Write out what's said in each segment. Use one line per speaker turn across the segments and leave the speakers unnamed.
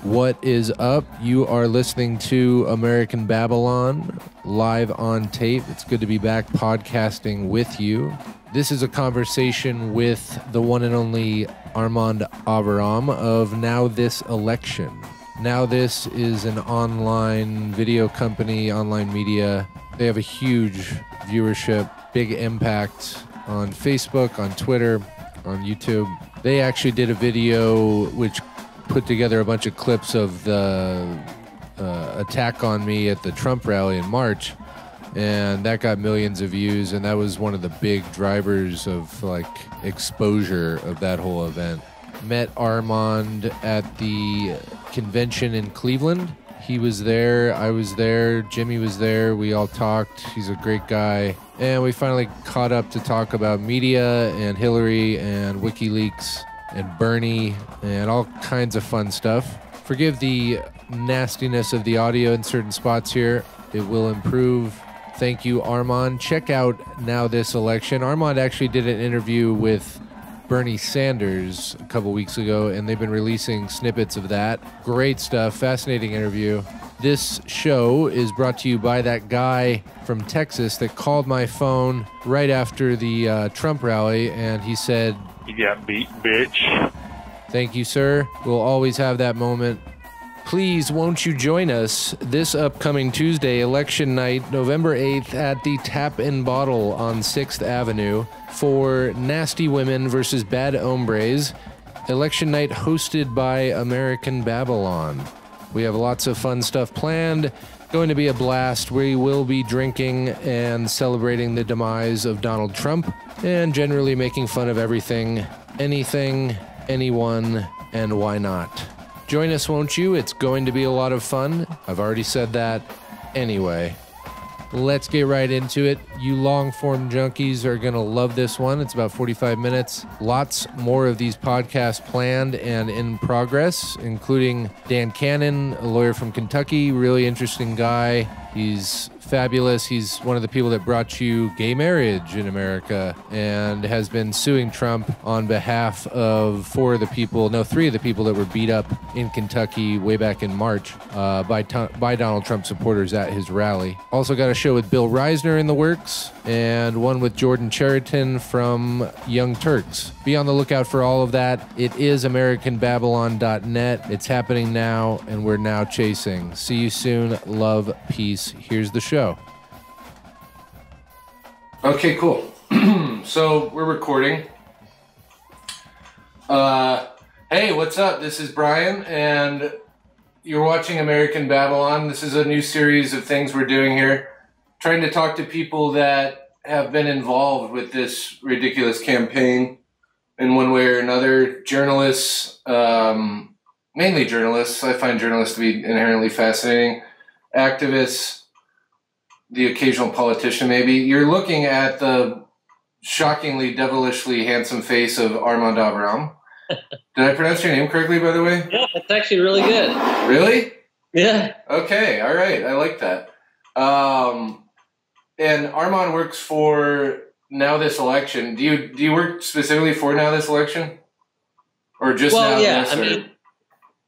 What is up? You are listening to American Babylon live on tape. It's good to be back podcasting with you. This is a conversation with the one and only Armand Aviram of Now This Election. Now This is an online video company, online media. They have a huge viewership, big impact on Facebook, on Twitter, on YouTube. They actually did a video which put together a bunch of clips of the attack on me at the Trump rally in March, and that got millions of views, and that was one of the big drivers of like exposure of that whole event. Met Armand at the convention in Cleveland. He was there, I was there, Jimmy was there, we all talked. He's a great guy. And we finally caught up to talk about media and Hillary and Wikileaks and Bernie and all kinds of fun stuff. Forgive the nastiness of the audio in certain spots here. It will improve. Thank you, Armand. Check out Now This Election. Armand actually did an interview with Bernie Sanders a couple weeks ago, and they've been releasing snippets of that. Great stuff. Fascinating interview. This show is brought to you by that guy from Texas that called my phone right after the Trump rally, and he said,
"You got beat, bitch."
Thank you, sir. We'll always have that moment. Please, won't you join us this upcoming Tuesday, election night, November 8th, at the Tap and Bottle on 6th Avenue for Nasty Women versus Bad Hombres. Election night hosted by American Babylon. We have lots of fun stuff planned. Going to be a blast. We will be drinking and celebrating the demise of Donald Trump and generally making fun of everything, anything, anyone, and why not. Join us, won't you? It's going to be a lot of fun. I've already said that. Anyway, let's get right into it. You long-form junkies are going to love this one. It's about 45 minutes. Lots more of these podcasts planned and in progress, including Dan Cannon, a lawyer from Kentucky, really interesting guy. He's fabulous. He's one of the people that brought you gay marriage in America and has been suing Trump on behalf of three of the people that were beat up in Kentucky way back in March by Donald Trump supporters at his rally. Also got a show with Bill Reisner in the works and one with Jordan Cheriton from Young Turks. Be on the lookout for all of that. It is AmericanBabylon.net. It's happening now, and we're now chasing. See you soon. Love, peace. Here's the show. Okay, cool. So we're recording. Hey, what's up? This is Brian, and you're watching American Babylon. This is a new series of things we're doing here, trying to talk to people that have been involved with this ridiculous campaign in one way or another. Journalists, mainly journalists. I find journalists to be inherently fascinating. Activists, the occasional politician maybe. You're looking at the shockingly, devilishly handsome face of Armand Aviram. Did I pronounce your name correctly, by the way?
Yeah, it's actually really good.
Really?
Yeah.
Okay, all right. I like that. And Armand works for Now This Election. Do you work specifically for Now This Election? Or just Now This?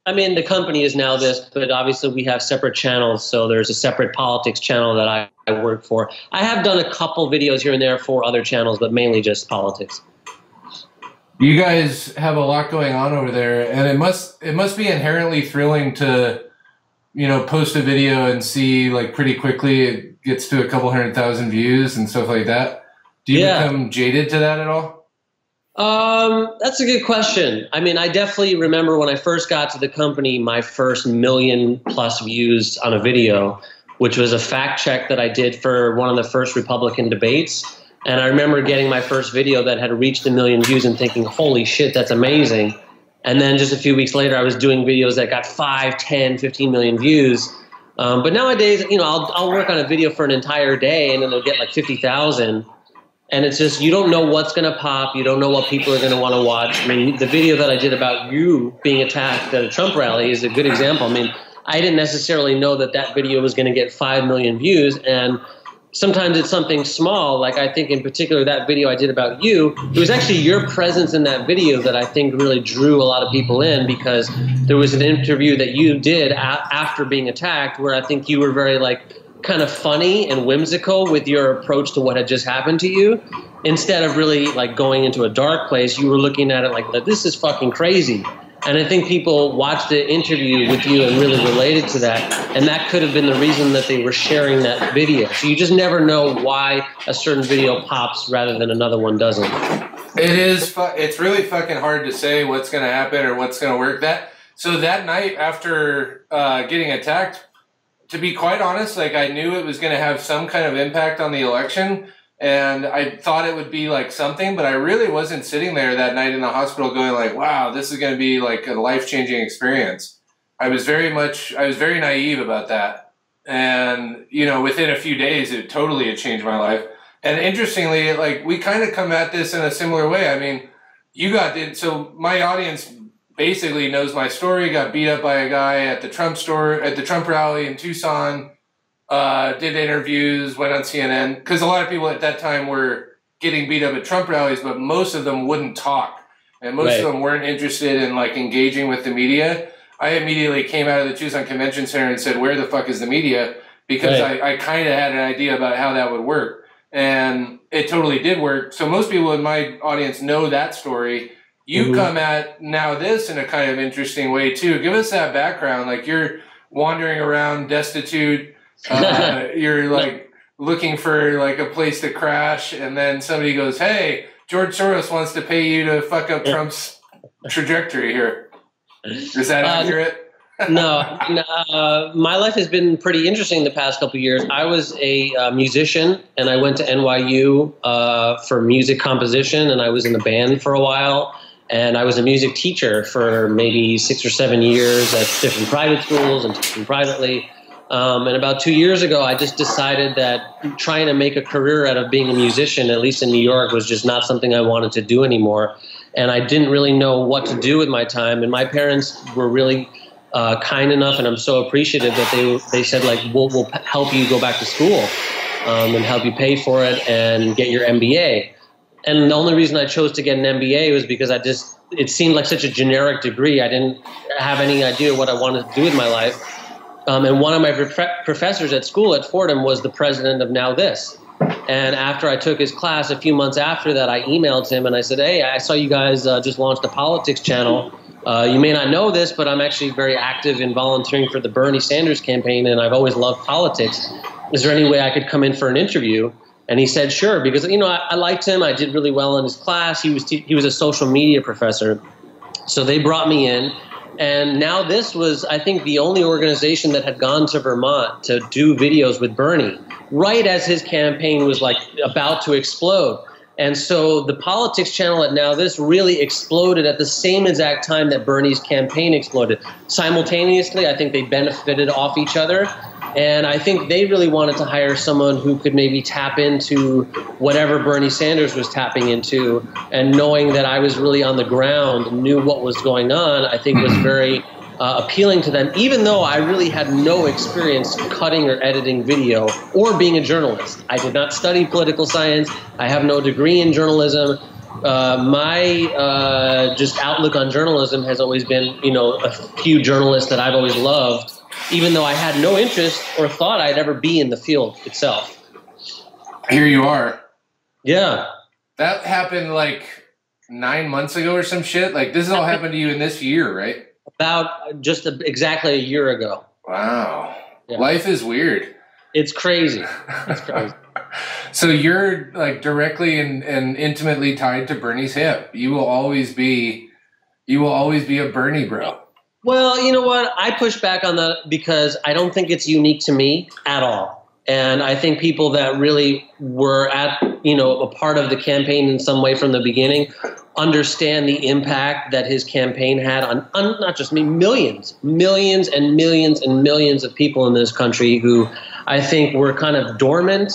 I mean, the company is Now This, but obviously we have separate channels. So there's a separate politics channel that I work for. I have done a couple videos here and there for other channels, but mainly just politics.
You guys have a lot going on over there, and it must be inherently thrilling to, post a video and see like pretty quickly it gets to a couple 100,000 views and stuff like that. Do you become jaded to that at all?
That's a good question. I mean, I definitely remember when I first got to the company, my first 1 million+ views on a video, which was a fact check that I did for one of the first Republican debates. And I remember getting my first video that had reached 1 million views and thinking, holy shit, that's amazing. And then just a few weeks later, I was doing videos that got 5, 10, 15 million views. But nowadays, I'll work on a video for an entire day and then they'll get like 50,000. And it's just, you don't know what's going to pop. You don't know what people are going to want to watch. I mean, the video that I did about you being attacked at a Trump rally is a good example. I mean, I didn't necessarily know that video was going to get 5 million views. And sometimes it's something small. Like I think in particular that video I did about you, it was actually your presence in that video that I think really drew a lot of people in, because there was an interview that you did after being attacked where I think you were very like kind of funny and whimsical with your approach to what had just happened to you. Instead of really like going into a dark place, you were looking at it like, this is fucking crazy. And I think people watched the interview with you and really related to that. And that could have been the reason that they were sharing that video. So you just never know why a certain video pops rather than another one doesn't.
It's really fucking hard to say what's going to happen or what's going to work. So that night after getting attacked, to be quite honest, like I knew it was going to have some kind of impact on the election. And I thought it would be like something, but I really wasn't sitting there that night in the hospital going like, wow, this is going to be like a life-changing experience. I was very naive about that. And, you know, within a few days, it totally had changed my life. And interestingly, like we kind of come at this in a similar way. I mean, so my audience basically knows my story, got beat up by a guy at the Trump rally in Tucson. Did interviews, went on CNN, because a lot of people at that time were getting beat up at Trump rallies, but most of them wouldn't talk, and most of them weren't interested in like engaging with the media. I immediately came out of the Tucson Convention Center and said, where the fuck is the media? Because I kind of had an idea about how that would work, and it totally did work. So most people in my audience know that story. You come at now this in a kind of interesting way too. Give us that background. Like you're wandering around destitute. You're like looking for like a place to crash, and then somebody goes, hey, George Soros wants to pay you to fuck up Trump's trajectory here. Is that accurate?
No, my life has been pretty interesting the past couple of years. I was a musician, and I went to NYU for music composition, and I was in the band for a while. And I was a music teacher for maybe 6 or 7 years at different private schools and teaching privately. And about 2 years ago, I just decided that trying to make a career out of being a musician, at least in New York, was just not something I wanted to do anymore. And I didn't really know what to do with my time. And my parents were really kind enough, and I'm so appreciative that they said, like, we'll help you go back to school and help you pay for it and get your MBA. And the only reason I chose to get an MBA was because it seemed like such a generic degree. I didn't have any idea what I wanted to do with my life. And one of my professors at school at Fordham was the president of Now This. And after I took his class, a few months after that, I emailed him and I said, hey, I saw you guys just launched a politics channel. You may not know this, but I'm actually very active in volunteering for the Bernie Sanders campaign, and I've always loved politics. Is there any way I could come in for an interview? And he said, sure, because, you know, I liked him. I did really well in his class. He was a social media professor. So they brought me in. And Now This was, I think, the only organization that had gone to Vermont to do videos with Bernie, right as his campaign was like about to explode. And so the politics channel at Now This really exploded at the same exact time that Bernie's campaign exploded. Simultaneously, I think they benefited off each other. And I think they really wanted to hire someone who could maybe tap into whatever Bernie Sanders was tapping into. And knowing that I was really on the ground and knew what was going on, I think was very appealing to them, even though I really had no experience cutting or editing video or being a journalist. I did not study political science. I have no degree in journalism. My just outlook on journalism has always been, you know, a few journalists that I've always loved, even though I had no interest or thought I'd ever be in the field itself.
Here you are.
Yeah.
That happened like 9 months ago or some shit. Like this has all happened to you in this year, right?
About just exactly a year ago.
Wow.
Yeah.
Life is weird.
It's crazy. It's crazy.
So you're like directly and intimately tied to Bernie's hip. You will always be a Bernie bro.
Well, you know what? I push back on that because I don't think it's unique to me at all. And I think people that really were at, you know, a part of the campaign in some way from the beginning understand the impact that his campaign had on not just me, millions and millions and millions of people in this country who I think were kind of dormant,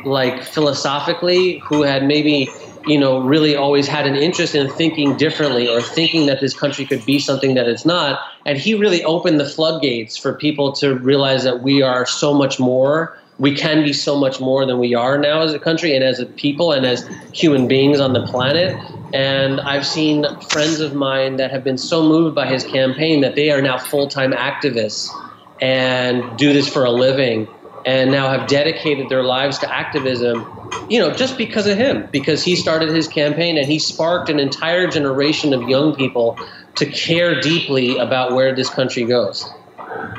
like philosophically, who had maybe, you know, really always had an interest in thinking differently or thinking that this country could be something that it's not. And he really opened the floodgates for people to realize that we are so much more we can be so much more than we are now as a country and as a people and as human beings on the planet. And I've seen friends of mine that have been so moved by his campaign that they are now full-time activists and do this for a living and now have dedicated their lives to activism, just because of him, because he started his campaign and he sparked an entire generation of young people to care deeply about where this country goes.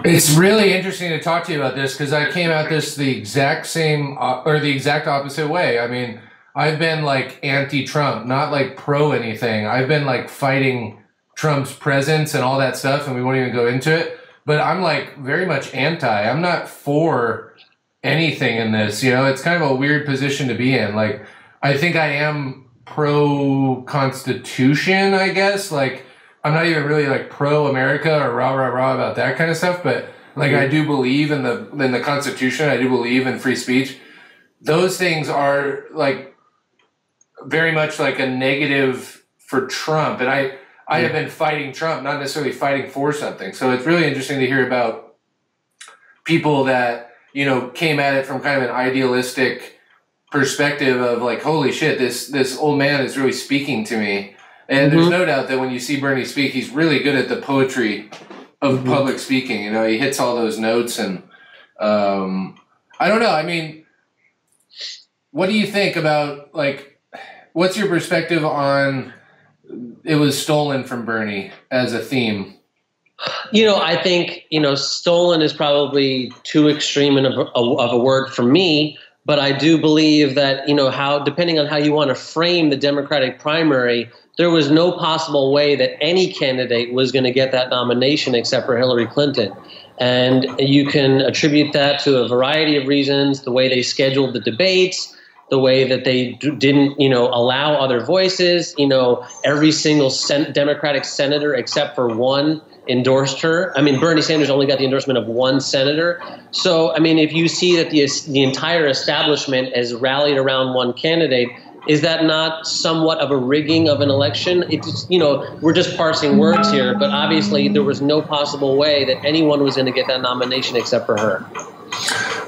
It's really interesting to talk to you about this because I came at this the exact same or the exact opposite way. I mean, I've been like anti-Trump, not like pro anything. I've been like fighting Trump's presence and all that stuff, and we won't even go into it. But I'm like very much anti. I'm not for anything in this. It's kind of a weird position to be in. Like, I think I am pro-Constitution, I guess. Like, I'm not even really like pro-America or rah, rah, rah about that kind of stuff. But like, I do believe in the Constitution. I do believe in free speech. Those things are like very much like a negative for Trump. And I have been fighting Trump, not necessarily fighting for something. So it's really interesting to hear about people that, came at it from kind of an idealistic perspective of like, holy shit, this old man is really speaking to me. And there's no doubt that when you see Bernie speak, he's really good at the poetry of public speaking. He hits all those notes. And I don't know. I mean, what do you think about, like, what's your perspective on it was stolen from Bernie as a theme?
I think, stolen is probably too extreme of a word for me, but I do believe that, depending on how you want to frame the Democratic primary, there was no possible way that any candidate was going to get that nomination except for Hillary Clinton. And you can attribute that to a variety of reasons, the way they scheduled the debates, the way that they didn't, allow other voices. Every single Democratic senator except for one endorsed her. I mean, Bernie Sanders only got the endorsement of one senator. So, I mean, if you see that the entire establishment has rallied around one candidate, is that not somewhat of a rigging of an election? It's, we're just parsing words here, but obviously there was no possible way that anyone was going to get that nomination except for her.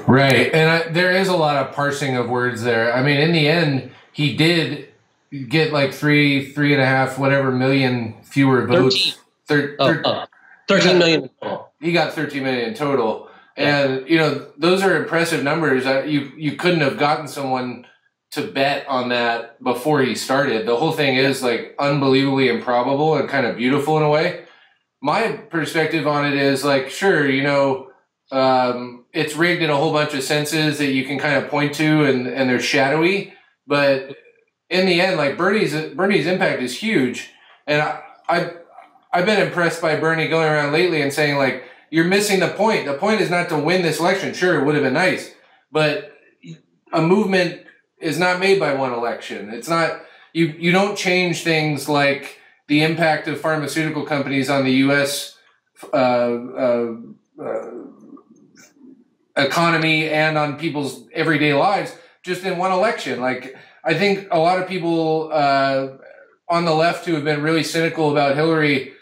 Right. And there is a lot of parsing of words there. I mean, in the end, he did get like 3.5, whatever million fewer votes.
13 million total.
He got 13 million total. And, those are impressive numbers. You couldn't have gotten someone to bet on that before he started. The whole thing is like unbelievably improbable and kind of beautiful in a way. My perspective on it is like, sure, it's rigged in a whole bunch of senses that you can kind of point to and they're shadowy. But in the end, like Bernie's impact is huge. And I've been impressed by Bernie going around lately and saying like, you're missing the point. The point is not to win this election. Sure, it would have been nice, but a movement is not made by one election. It's not, you don't change things like the impact of pharmaceutical companies on the U.S. Economy and on people's everyday lives just in one election. Like, I think a lot of people on the left who have been really cynical about Hillary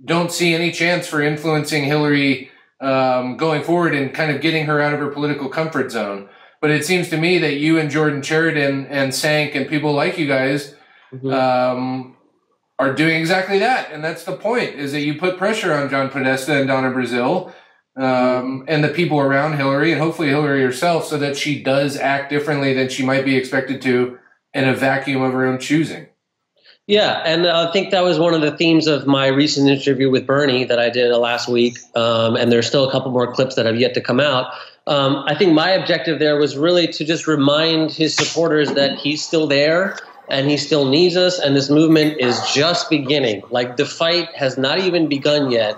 don't see any chance for influencing Hillary going forward and kind of getting her out of her political comfort zone. But it seems to me that you and Jordan Sheridan and Sank and people like you guys are doing exactly that. And that's the point, is that you put pressure on John Podesta and Donna Brazile and the people around Hillary, and hopefully Hillary herself, so that she does act differently than she might be expected to in a vacuum of her own choosing. Yeah, and I think that was one of the themes of my recent interview with Bernie that I did last week, and there's still a couple more clips that have yet to come out. I think my objective there was really to just remind his supporters that he's still there and he still needs us, and this movement is just beginning. Like, the fight has not even begun yet.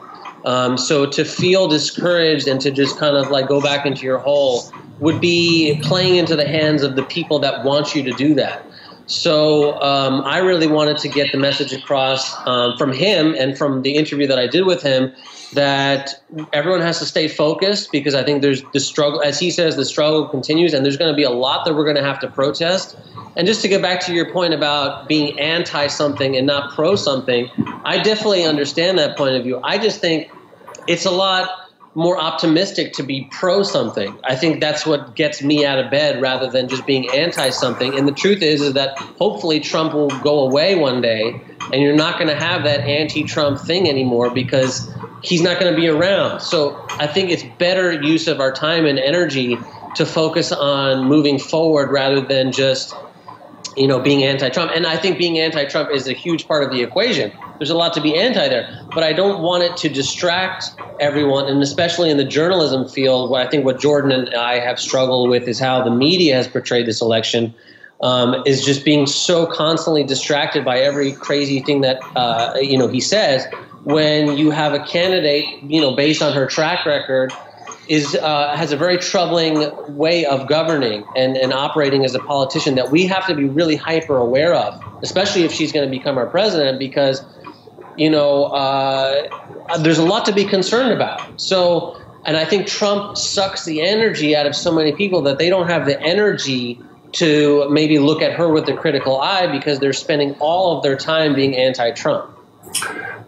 So to feel discouraged and to just kind of like go back into your hole would be playing into the hands of the people that want you to do that. So I really wanted to get the message across from him and from the interview that I did with him that everyone has to stay focused, because I think there's the struggle, as he says, the struggle continues, and there's going to be a lot that we're going to have to protest. And just to get back to your point about being anti-something and not pro-something, I definitely understand that point of view. I just think it's a lot
more optimistic to be pro something. I think that's what gets me out of bed rather than just being anti something. And the truth is that hopefully Trump will go away one day and you're not going to have that anti-Trump thing anymore because he's not going to be around. So I think it's better use of our time and energy to focus on moving forward rather than just, you know, being anti-Trump. And I think being anti-Trump is a huge part of the equation. There's a lot to be anti there, but I don't want it to distract everyone, and especially in the journalism field. What I think what Jordan and I have struggled with is how the media has portrayed this election, is just being so constantly distracted by every crazy thing that you know, he says. When you have a candidate, you know, based on her track record, has a very troubling way of governing and operating as a politician that we have to be really hyper aware of, especially if she's going to become our president, because, you know, there's a lot to be concerned about. So, and I think Trump sucks the energy out of so many people that they don't have the energy to maybe look at her with a critical eye because they're spending all of their time being anti-Trump.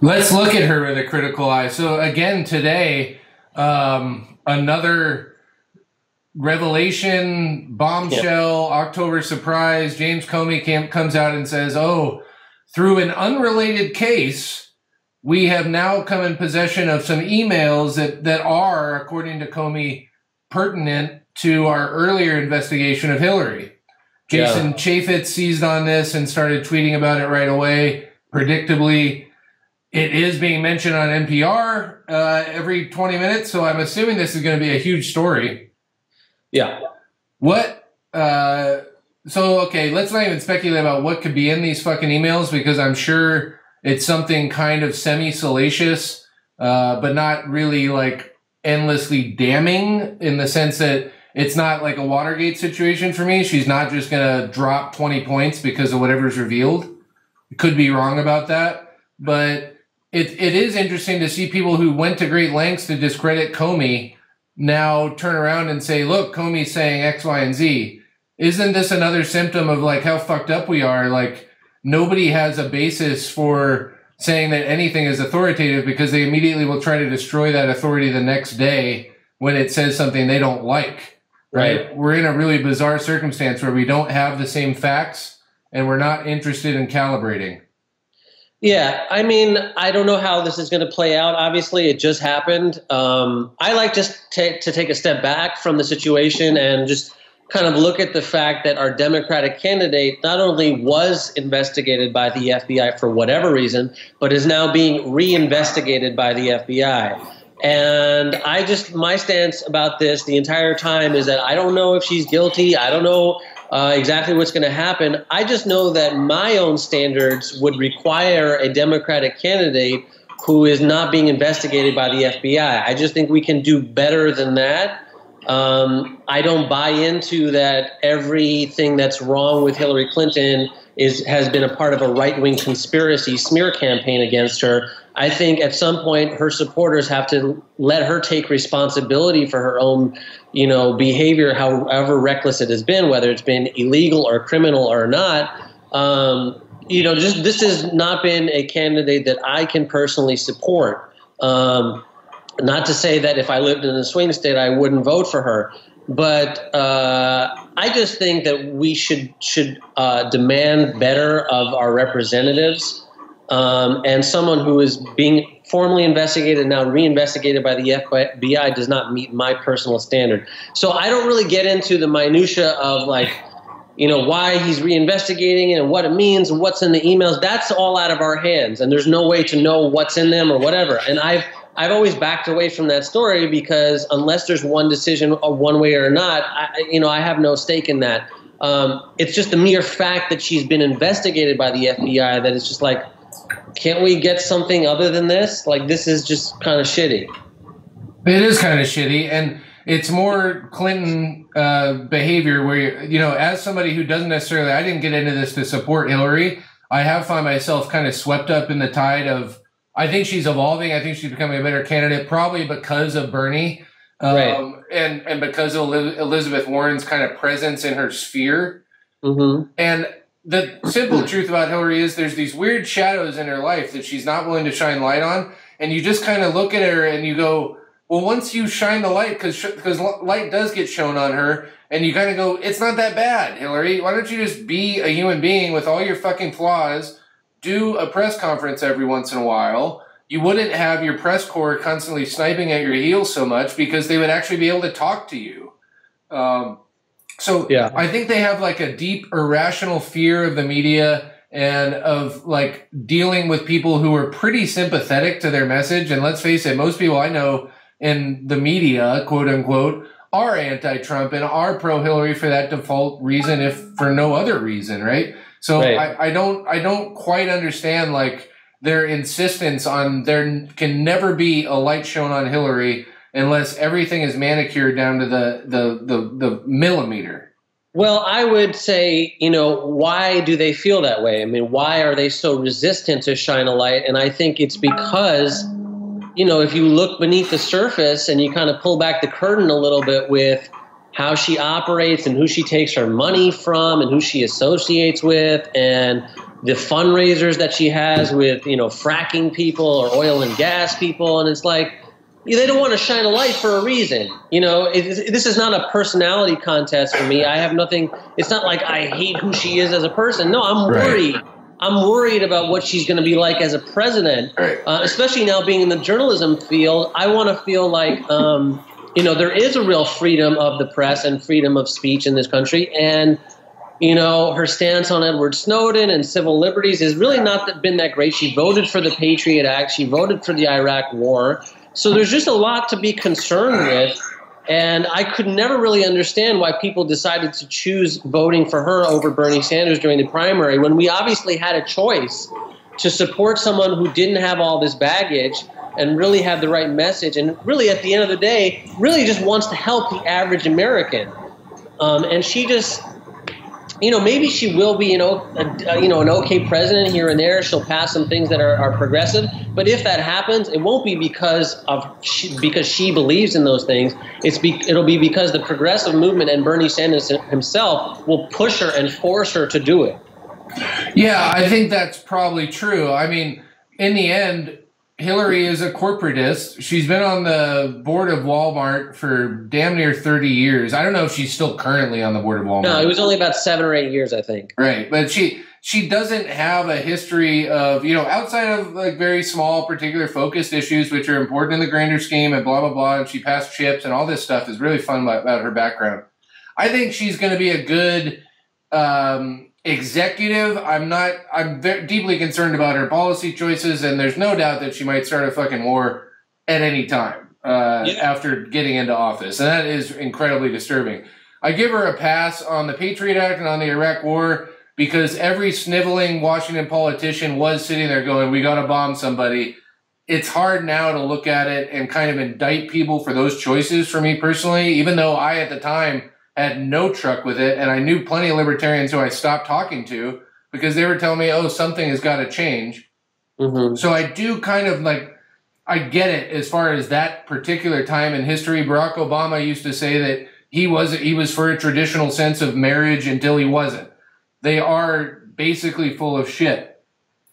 Let's look at her with a critical eye. So again, today, another revelation, bombshell, October surprise. James Comey comes out and says, oh, through an unrelated case, we have now come in possession of some emails that are, according to Comey, pertinent to our earlier investigation of Hillary. Jason Chaffetz seized on this and started tweeting about it right away. Predictably, it is being mentioned on NPR every 20 minutes, so I'm assuming this is going to be a huge story.
Yeah.
Okay, let's not even speculate about what could be in these fucking emails, because I'm sure it's something kind of semi-salacious, but not really like endlessly damning, in the sense that it's not like a Watergate situation for me. She's not just going to drop 20 points because of whatever's revealed. Could be wrong about that, but it is interesting to see people who went to great lengths to discredit Comey now turn around and say, look, Comey's saying X, Y, and Z. Isn't this another symptom of like how fucked up we are? Like, nobody has a basis for saying that anything is authoritative because they immediately will try to destroy that authority the next day when it says something they don't like, right? We're in a really bizarre circumstance where we don't have the same facts and we're not interested in calibrating.
Yeah, I mean, I don't know how this is going to play out. Obviously, it just happened. I like just to take a step back from the situation and just kind of look at the fact that our Democratic candidate not only was investigated by the FBI for whatever reason, but is now being reinvestigated by the FBI. And my stance about this the entire time is that I don't know if she's guilty. I don't know exactly what's going to happen. I just know that my own standards would require a Democratic candidate who is not being investigated by the FBI. I just think we can do better than that. I don't buy into that everything that's wrong with Hillary Clinton has been a part of a right-wing conspiracy smear campaign against her. I think at some point her supporters have to let her take responsibility for her own, you know, behavior, however reckless it has been, whether it's been illegal or criminal or not. You know, this has not been a candidate that I can personally support. Not to say that if I lived in a swing state, I wouldn't vote for her. But I just think that we should demand better of our representatives. And someone who is being formally investigated and now reinvestigated by the FBI does not meet my personal standard. So I don't really get into the minutia of, like, you know, why he's reinvestigating and what it means and what's in the emails. That's all out of our hands, and there's no way to know what's in them or whatever. And I've always backed away from that story because unless there's one decision one way or not, I have no stake in that. It's just the mere fact that she's been investigated by the FBI that it's just like, can't we get something other than this? Like, this is just kind of shitty.
It is kind of shitty, and it's more Clinton behavior where, you know, as somebody who doesn't necessarily, I didn't get into this to support Hillary. I have found myself kind of swept up in the tide of, I think she's evolving. I think she's becoming a better candidate, probably because of Bernie and because of Elizabeth Warren's kind of presence in her sphere. Mm-hmm. And the simple truth about Hillary is there's these weird shadows in her life that she's not willing to shine light on. And you just kind of look at her and you go, Well, once you shine the light, because light does get shown on her, and you kind of go, it's not that bad, Hillary. Why don't you just be a human being with all your fucking flaws, do a press conference every once in a while? You wouldn't have your press corps constantly sniping at your heels so much because they would actually be able to talk to you. So yeah. I think they have like a deep irrational fear of the media and of like dealing with people who are pretty sympathetic to their message. And let's face it, most people I know in the media, quote unquote, are anti-Trump and are pro-Hillary for that default reason, if for no other reason, right? So right. I don't quite understand like their insistence on there can never be a light shown on Hillary unless everything is manicured down to the millimeter.
Well, I would say, why do they feel that way? I mean, why are they so resistant to shine a light? And I think it's because, if you look beneath the surface and you kind of pull back the curtain a little bit with how she operates and who she takes her money from and who she associates with and the fundraisers that she has with, fracking people or oil and gas people. And it's like, they don't want to shine a light for a reason. This is not a personality contest for me. I have nothing. It's not like I hate who she is as a person. No, I'm worried. Right. I'm worried about what she's going to be like as a president, right. Especially now being in the journalism field. I want to feel like, there is a real freedom of the press and freedom of speech in this country. And, her stance on Edward Snowden and civil liberties has really not been that great. She voted for the Patriot Act. She voted for the Iraq War. So there's just a lot to be concerned with, and I could never really understand why people decided to choose voting for her over Bernie Sanders during the primary when we obviously had a choice to support someone who didn't have all this baggage and really have the right message and really at the end of the day really just wants to help the average American. And she just... maybe she will be, an okay president here and there. She'll pass some things that are progressive. But if that happens, it won't be because she believes in those things. It'll be because the progressive movement and Bernie Sanders himself will push her and force her to do it.
Yeah, I think that's probably true. I mean, in the end, Hillary is a corporatist. She's been on the board of Walmart for damn near 30 years. I don't know if she's still currently on the board of Walmart.
No, it was only about 7 or 8 years, I think.
Right. But she doesn't have a history of, outside of like very small, particular focused issues, which are important in the grander scheme and blah, blah, blah. And she passed chips and all this stuff is really fun about her background. I think she's going to be a good, executive. I'm deeply concerned about her policy choices, and there's no doubt that she might start a fucking war at any time after getting into office, and that is incredibly disturbing. I give her a pass on the Patriot Act and on the Iraq War because every sniveling Washington politician was sitting there going, we got to bomb somebody. It's hard now to look at it and kind of indict people for those choices for me personally, even though I, at the time, had no truck with it, and I knew plenty of libertarians who I stopped talking to because they were telling me, oh, something has got to change. Mm-hmm. So I do kind of I get it as far as that particular time in history. Barack Obama used to say that he was for a traditional sense of marriage until he wasn't. They are basically full of shit.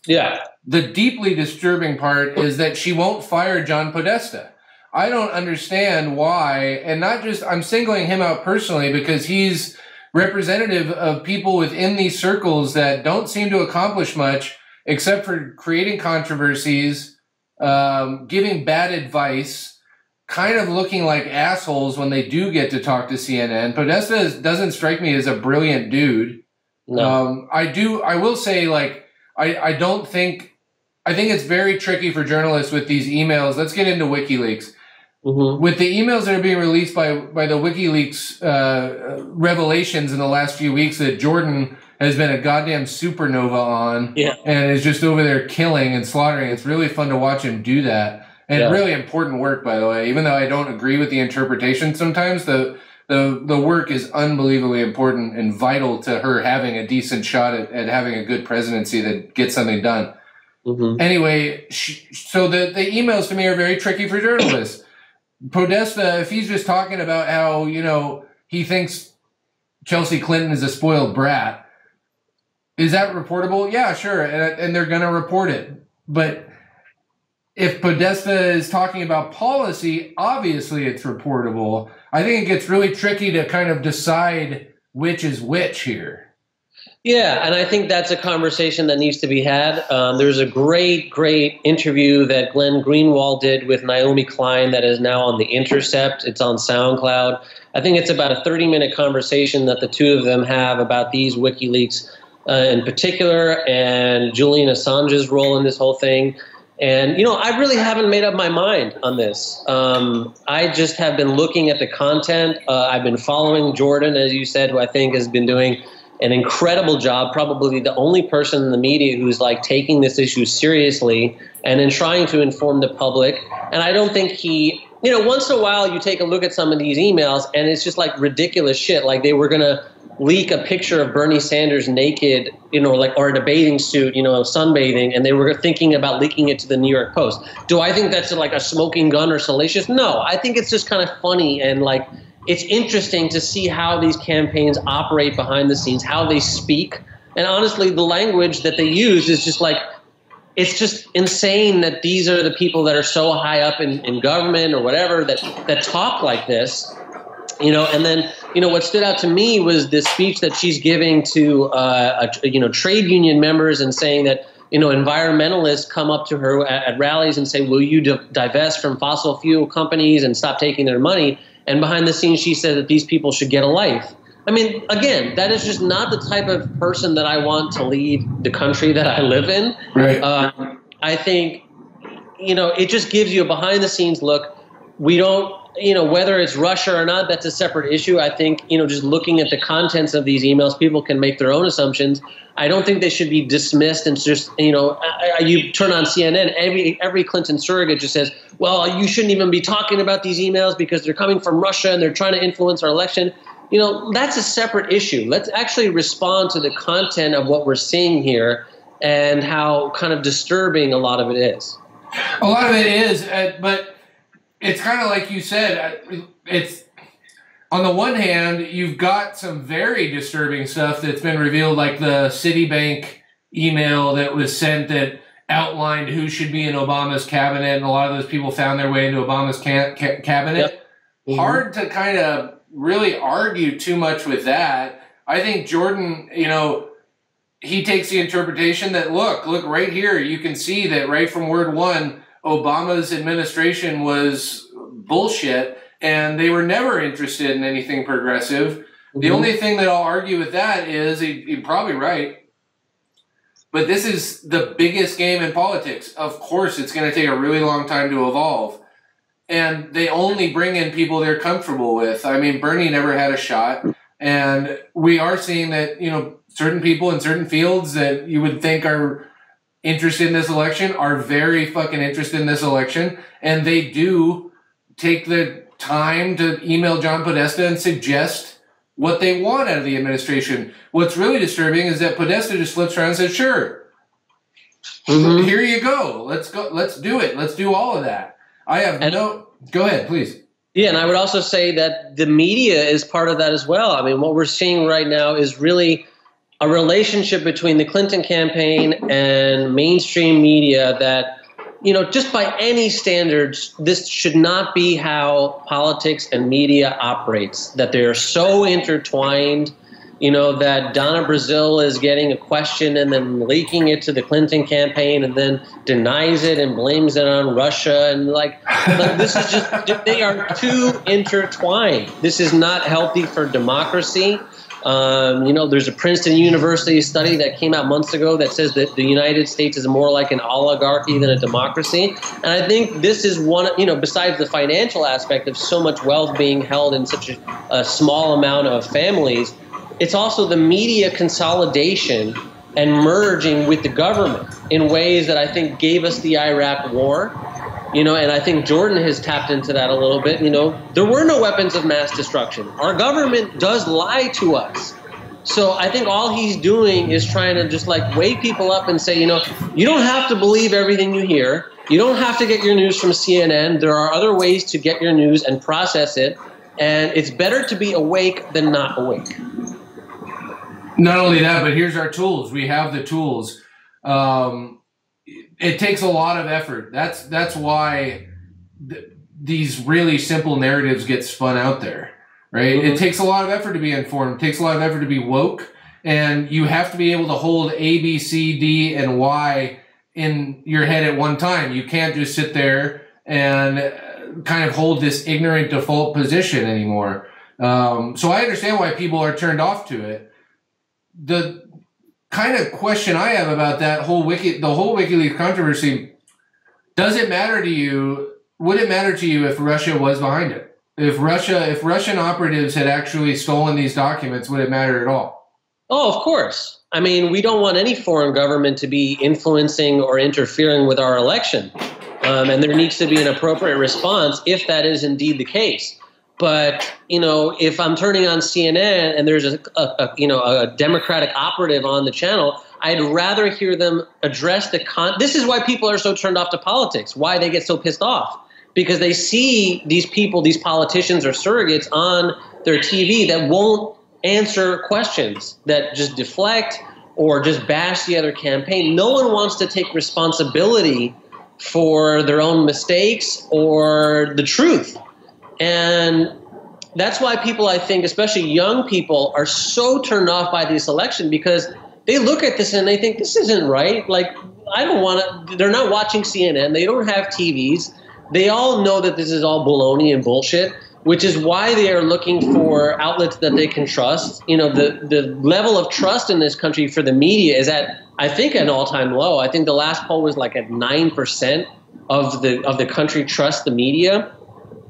Yeah.
The deeply disturbing part is that she won't fire John Podesta. I don't understand why, and not just, I'm singling him out personally because he's representative of people within these circles that don't seem to accomplish much except for creating controversies, giving bad advice, kind of looking like assholes when they do get to talk to CNN. Podesta doesn't strike me as a brilliant dude. No. I will say, I think it's very tricky for journalists with these emails. Let's get into WikiLeaks. Mm-hmm. With the emails that are being released by the WikiLeaks revelations in the last few weeks that Jordan has been a goddamn supernova on and is just over there killing and slaughtering. It's really fun to watch him do that. And really important work, by the way. Even though I don't agree with the interpretation sometimes, the work is unbelievably important and vital to her having a decent shot at having a good presidency that gets something done. Mm-hmm. Anyway, so the emails to me are very tricky for journalists. Podesta, if he's just talking about how, he thinks Chelsea Clinton is a spoiled brat, is that reportable? Yeah, sure. And they're going to report it. But if Podesta is talking about policy, obviously it's reportable. I think it gets really tricky to kind of decide which is which here.
Yeah, and I think that's a conversation that needs to be had. There's a great interview that Glenn Greenwald did with Naomi Klein that is now on The Intercept. It's on SoundCloud. I think it's about a 30-minute conversation that the two of them have about these WikiLeaks in particular and Julian Assange's role in this whole thing. And, you know, I really haven't made up my mind on this. I just have been looking at the content. I've been following Jordan, as you said, who I think has been doing an incredible job, probably the only person in the media who's like taking this issue seriously and then trying to inform the public. And I don't think he, you know, once in a while you take a look at some of these emails and it's just like ridiculous shit. Like they were going to leak a picture of Bernie Sanders naked, you know, like, or in a bathing suit, you know, sunbathing, and they were thinking about leaking it to the New York Post. Do I think that's like a smoking gun or salacious? No, I think it's just kind of funny and like, it's interesting to see how these campaigns operate behind the scenes, how they speak. And honestly, the language that they use is just like, it's just insane that these are the people that are so high up in government or whatever that talk like this, you know. And then, you know, what stood out to me was this speech that she's giving to, trade union members and saying that, you know, environmentalists come up to her at rallies and say, will you divest from fossil fuel companies and stop taking their money? And behind the scenes, she said that these people should get a life. I mean, again, that is just not the type of person that I want to lead the country that I live in.
Right.
I think, you know, it just gives you a behind the scenes look. We don't, you know, whether it's Russia or not, that's a separate issue. I think, you know, just looking at the contents of these emails, people can make their own assumptions. I don't think they should be dismissed and just, you know, you turn on CNN, every Clinton surrogate just says, well, you shouldn't even be talking about these emails because they're coming from Russia and they're trying to influence our election. You know, that's a separate issue. Let's actually respond to the content of what we're seeing here and how kind of disturbing a lot of it is.
A lot of it is, but it's kind of like you said, it's on the one hand, you've got some very disturbing stuff that's been revealed, like the Citibank email that was sent that outlined who should be in Obama's cabinet, and a lot of those people found their way into Obama's cabinet.
Yep. Mm-hmm.
Hard to kind of really argue too much with that. I think Jordan, you know, he takes the interpretation that, look right here, you can see that right from word one, Obama's administration was bullshit, and they were never interested in anything progressive. Mm-hmm. The only thing that I'll argue with that is he's probably right. But this is the biggest game in politics. Of course, it's going to take a really long time to evolve. And they only bring in people they're comfortable with. I mean, Bernie never had a shot. And we are seeing that, you know, certain people in certain fields that you would think are interested in this election are very fucking interested in this election. And they do take the time to email John Podesta and suggest what they want out of the administration. What's really disturbing is that Podesta just flips around and says, sure, here you go. Let's go. Let's do it. Let's do all of that. Go ahead, please.
Yeah, and I would also say that the media is part of that as well. I mean, what we're seeing right now is really a relationship between the Clinton campaign and mainstream media that, you know, just by any standards, this should not be how politics and media operates, that they're so intertwined, you know, that Donna Brazile is getting a question and then leaking it to the Clinton campaign and then denies it and blames it on Russia. And like this is just, they are too intertwined. This is not healthy for democracy. You know, there's a Princeton University study that came out months ago that says that the United States is more like an oligarchy than a democracy. And I think this is one, you know, besides the financial aspect of so much wealth being held in such a small amount of families, it's also the media consolidation and merging with the government in ways that I think gave us the Iraq war. You know, and I think Jordan has tapped into that a little bit. You know, there were no weapons of mass destruction. Our government does lie to us. So I think all he's doing is trying to just like wake people up and say, you know, you don't have to believe everything you hear. You don't have to get your news from CNN. There are other ways to get your news and process it. And it's better to be awake than not awake. Not
only that, but here's our tools. We have the tools. it takes a lot of effort. That's why these really simple narratives get spun out there, right? It takes a lot of effort to be informed. It takes a lot of effort to be woke, and you have to be able to hold A, B, C, D, and Y in your head at one time. You can't just sit there and kind of hold this ignorant default position anymore. So I understand why people are turned off to it. The kind of question I have about that whole the whole WikiLeaks controversy, does it matter to you? Would it matter to you if Russia was behind it? If Russian operatives had actually stolen these documents, would it matter at all?
Oh, of course. I mean, we don't want any foreign government to be influencing or interfering with our election. And there needs to be an appropriate response if that is indeed the case. But, if I'm turning on CNN and there's a Democratic operative on the channel, I'd rather hear them address this is why people are so turned off to politics, why they get so pissed off. Because they see these people, these politicians or surrogates on their TV that won't answer questions, that just deflect or just bash the other campaign. No one wants to take responsibility for their own mistakes or the truth. And that's why people, I think, especially young people, are so turned off by this election, because they look at this and they think this isn't right. Like, I don't want to, they're not watching CNN. They don't have TVs. They all know that this is all baloney and bullshit, which is why they are looking for outlets that they can trust. The level of trust in this country for the media is at, I think, an all-time low. I think the last poll was like at 9% of the country trust the media.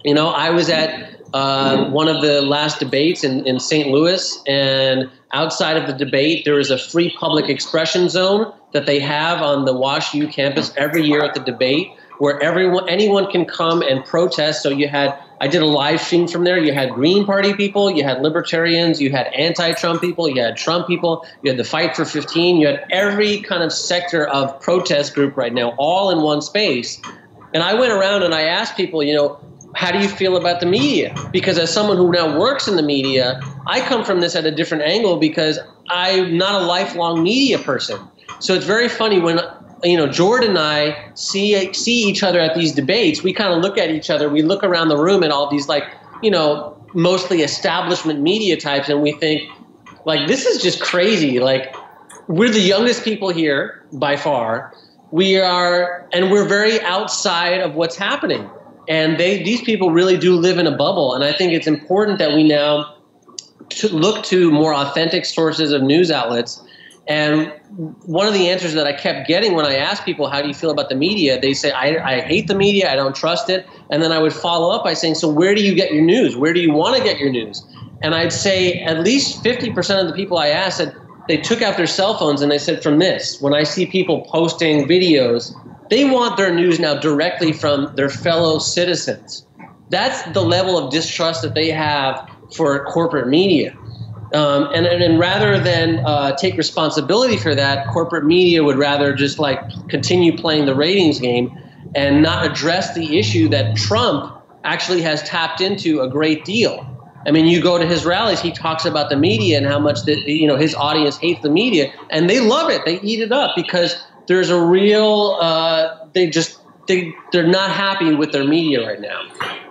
I was at one of the last debates in St. Louis, and outside of the debate, there is a free public expression zone that they have on the WashU campus every year at the debate, where anyone can come and protest. So I did a live stream from there. You had Green Party people, you had libertarians, you had anti-Trump people, you had Trump people, you had the Fight for 15, you had every kind of sector of protest group right now, all in one space. And I went around and I asked people, how do you feel about the media? Because as someone who now works in the media, I come from this at a different angle because I'm not a lifelong media person. So it's very funny when Jordan and I see each other at these debates. We kind of look at each other. We look around the room at all these mostly establishment media types, and we think, like, this is just crazy. Like, we're the youngest people here by far. We're very outside of what's happening. And these people really do live in a bubble. And I think it's important that we now look to more authentic sources of news outlets. And one of the answers that I kept getting when I asked people, how do you feel about the media? They say, I hate the media. I don't trust it. And then I would follow up by saying, so where do you get your news? Where do you want to get your news? And I'd say at least 50% of the people I asked said they took out their cell phones and they said, from this, when I see people posting videos, they want their news now directly from their fellow citizens. That's the level of distrust that they have for corporate media. And rather than take responsibility for that, corporate media would rather just continue playing the ratings game and not address the issue that Trump actually has tapped into a great deal. I mean, you go to his rallies, he talks about the media and how much his audience hates the media, and they love it. They eat it up because there's a real they're not happy with their media right now.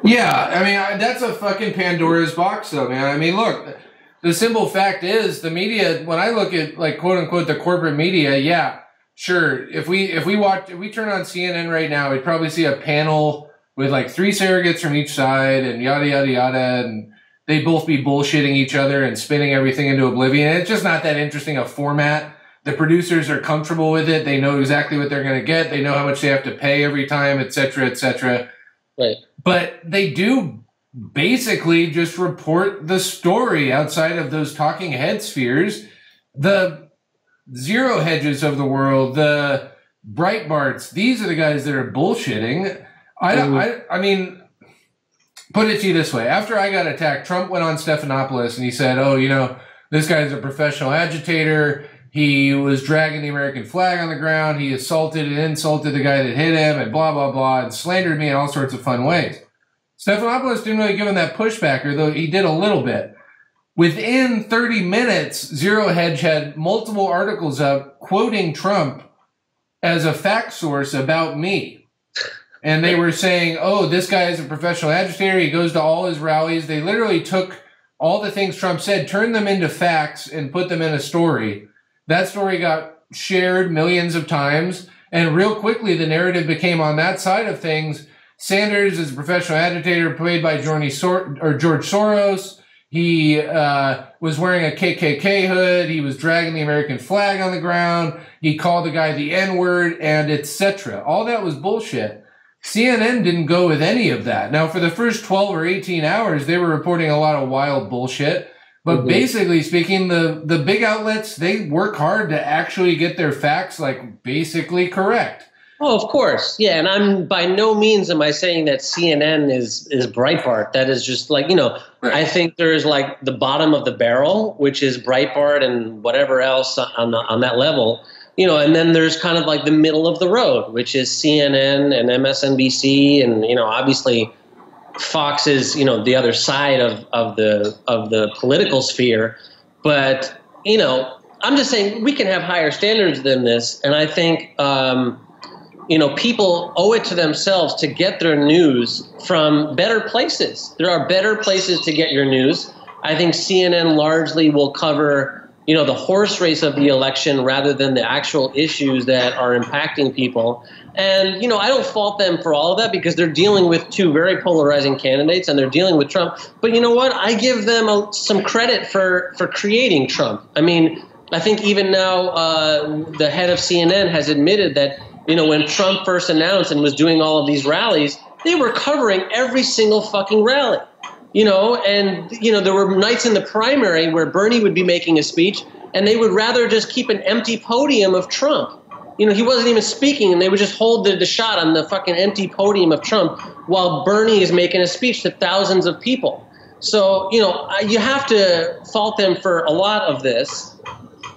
Yeah, I mean, that's a fucking Pandora's box, though, man. I mean, look, the simple fact is the media. When I look at quote unquote the corporate media, yeah, sure. If we turn on CNN right now, we'd probably see a panel with 3 surrogates from each side and yada yada yada, and they'd both be bullshitting each other and spinning everything into oblivion. It's just not that interesting a format. The producers are comfortable with it. They know exactly what they're going to get. They know how much they have to pay every time, et cetera, et cetera.
Right.
But they do basically just report the story outside of those talking head spheres. The Zero Hedges of the world, the Breitbarts, these are the guys that are bullshitting. I mean, put it to you this way. After I got attacked, Trump went on Stephanopoulos and he said, this guy's a professional agitator. He was dragging the American flag on the ground. He assaulted and insulted the guy that hit him and blah, blah, blah, and slandered me in all sorts of fun ways. Stephanopoulos didn't really give him that pushback, though he did a little bit. Within 30 minutes, Zero Hedge had multiple articles up quoting Trump as a fact source about me. And they were saying, oh, this guy is a professional agitator. He goes to all his rallies. They literally took all the things Trump said, turned them into facts, and put them in a story. That story got shared millions of times. And real quickly, the narrative became on that side of things. Sanders is a professional agitator paid by George Soros. He was wearing a KKK hood. He was dragging the American flag on the ground. He called the guy the N-word, and etc. All that was bullshit. CNN didn't go with any of that. Now, for the first 12 or 18 hours, they were reporting a lot of wild bullshit. But basically speaking, the big outlets, they work hard to actually get their facts, like, basically correct.
Oh, of course. Yeah, and I'm by no means am I saying that CNN is Breitbart. That is just like, right. I think there's like the bottom of the barrel, which is Breitbart and whatever else on that level. And then there's kind of like the middle of the road, which is CNN and MSNBC, and obviously Fox is the other side of the political sphere. But I'm just saying we can have higher standards than this, and I think people owe it to themselves to get their news from better places. There are better places to get your news. I think CNN largely will cover the horse race of the election rather than the actual issues that are impacting people. And, I don't fault them for all of that because they're dealing with two very polarizing candidates and they're dealing with Trump. But you know what? I give them some credit for creating Trump. I mean, I think even now the head of CNN has admitted that, when Trump first announced and was doing all of these rallies, they were covering every single fucking rally. There were nights in the primary where Bernie would be making a speech and they would rather just keep an empty podium of Trump. He wasn't even speaking and they would just hold the shot on the fucking empty podium of Trump while Bernie is making a speech to thousands of people. So, you have to fault them for a lot of this.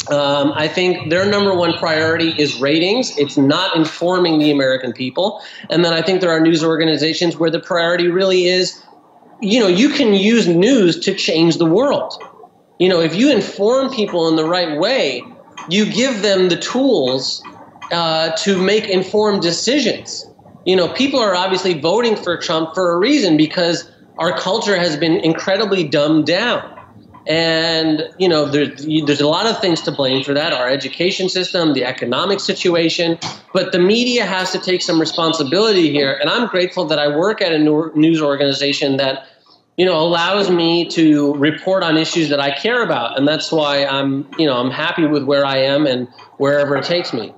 I think their number one priority is ratings. It's not informing the American people. And then I think there are news organizations where the priority really is, you can use news to change the world. If you inform people in the right way, you give them the tools to make informed decisions. People are obviously voting for Trump for a reason because our culture has been incredibly dumbed down. And, there's a lot of things to blame for that, our education system, the economic situation. But the media has to take some responsibility here. And I'm grateful that I work at a news organization that, allows me to report on issues that I care about. And that's why I'm happy with where I am and wherever it takes me.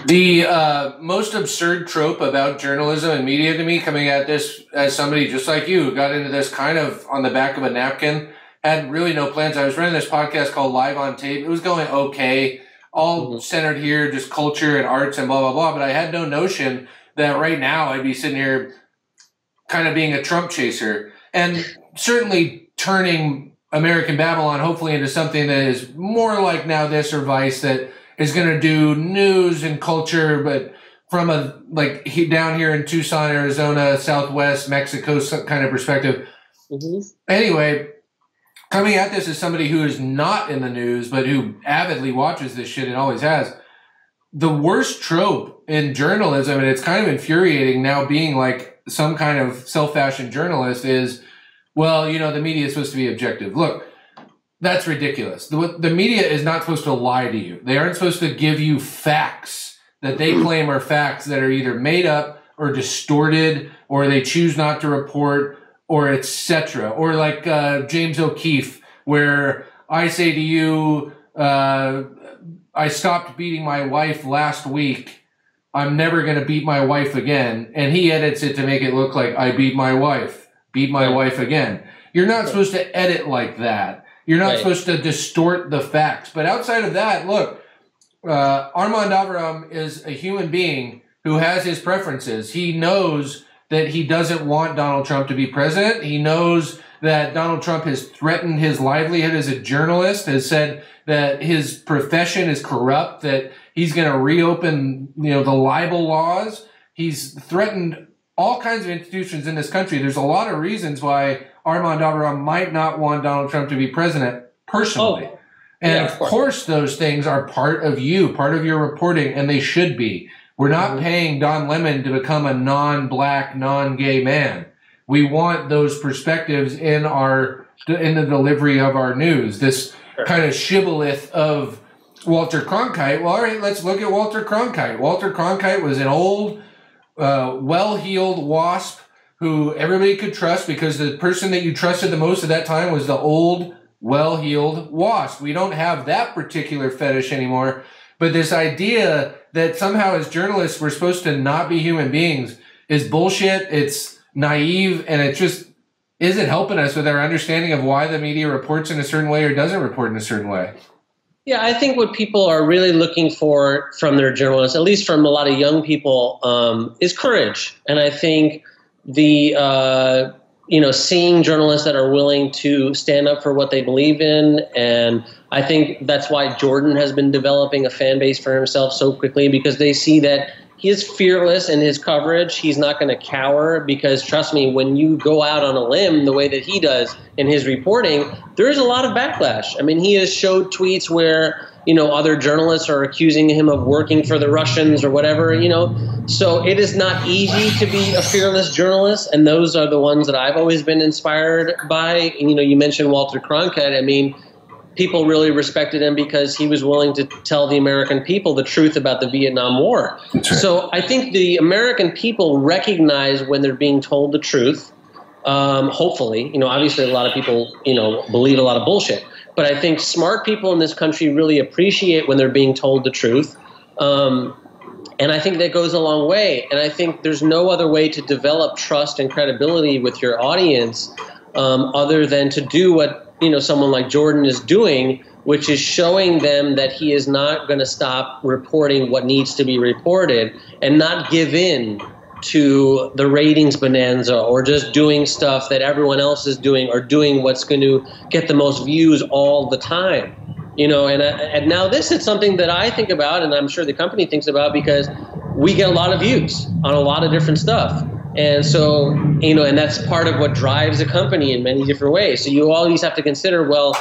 The most absurd trope about journalism and media to me, coming at this as somebody just like you who got into this kind of on the back of a napkin, had really no plans. I was running this podcast called Live on Tape. It was going okay, all centered here, just culture and arts and blah, blah, blah. But I had no notion that right now I'd be sitting here kind of being a Trump chaser and certainly turning American Babylon hopefully into something that is more like Now This or Vice, that is going to do news and culture, but from down here in Tucson, Arizona, Southwest Mexico kind of perspective. Anyway, coming at this as somebody who is not in the news, but who avidly watches this shit and always has, the worst trope in journalism, and it's kind of infuriating now being like some kind of self-fashioned journalist, is, well, the media is supposed to be objective. Look, that's ridiculous. The media is not supposed to lie to you. They aren't supposed to give you facts that they claim are facts that are either made up or distorted, or they choose not to report, or etc. Or like James O'Keefe, where I say to you, I stopped beating my wife last week. I'm never going to beat my wife again. And he edits it to make it look like I beat my wife again. You're not supposed to edit like that. You're not supposed to distort the facts. But outside of that, look, Armand Aviram is a human being who has his preferences. He knows that he doesn't want Donald Trump to be president. He knows that Donald Trump has threatened his livelihood as a journalist, has said that his profession is corrupt, that he's going to reopen, the libel laws. He's threatened all kinds of institutions in this country. There's a lot of reasons why Armand Aviram might not want Donald Trump to be president personally. And of course, those things are part of you, part of your reporting, and they should be. We're not paying Don Lemon to become a non-black, non-gay man. We want those perspectives in the delivery of our news. This kind of shibboleth of Walter Cronkite. Well, all right, let's look at Walter Cronkite. Walter Cronkite was an old, well-heeled wasp who everybody could trust because the person that you trusted the most at that time was the old, well-heeled wasp. We don't have that particular fetish anymore. But this idea that somehow as journalists we're supposed to not be human beings is bullshit. It's naive, and it just isn't helping us with our understanding of why the media reports in a certain way or doesn't report in a certain way.
Yeah, I think what people are really looking for from their journalists, at least from a lot of young people, is courage. And I think seeing journalists that are willing to stand up for what they believe in. And I think that's why Jordan has been developing a fan base for himself so quickly, because they see that he is fearless in his coverage. He's not going to cower because, trust me, when you go out on a limb the way that he does in his reporting, there is a lot of backlash. I mean, he has showed tweets where, other journalists are accusing him of working for the Russians or whatever, So it is not easy to be a fearless journalist, and those are the ones that I've always been inspired by. You mentioned Walter Cronkite. I mean, people really respected him because he was willing to tell the American people the truth about the Vietnam War. Right. So I think the American people recognize when they're being told the truth. Hopefully, obviously a lot of people, believe a lot of bullshit. But I think smart people in this country really appreciate when they're being told the truth. And I think that goes a long way. And I think there's no other way to develop trust and credibility with your audience other than to do what someone like Jordan is doing, which is showing them that he is not going to stop reporting what needs to be reported and not give in to the ratings bonanza or just doing stuff that everyone else is doing or doing what's going to get the most views all the time. And now this is something that I think about, and I'm sure the company thinks about, because we get a lot of views on a lot of different stuff. And so, and that's part of what drives a company in many different ways. So you always have to consider, well,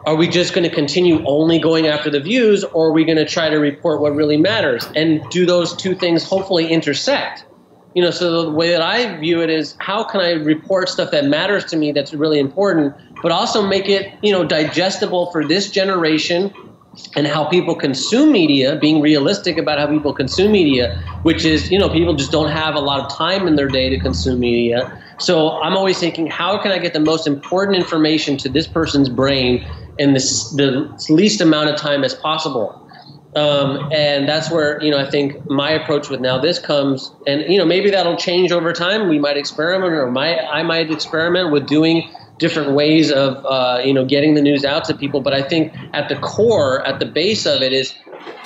are we just going to continue only going after the views, or are we going to try to report what really matters? And do those two things hopefully intersect? So the way that I view it is, how can I report stuff that matters to me that's really important, but also make it, digestible for this generation and how people consume media, being realistic about how people consume media, which is, people just don't have a lot of time in their day to consume media. So I'm always thinking, how can I get the most important information to this person's brain in the least amount of time as possible? And that's where, I think my approach with Now This comes, and, maybe that'll change over time. We might experiment, or I might experiment with doing different ways of, getting the news out to people. But I think at the core, at the base of it is,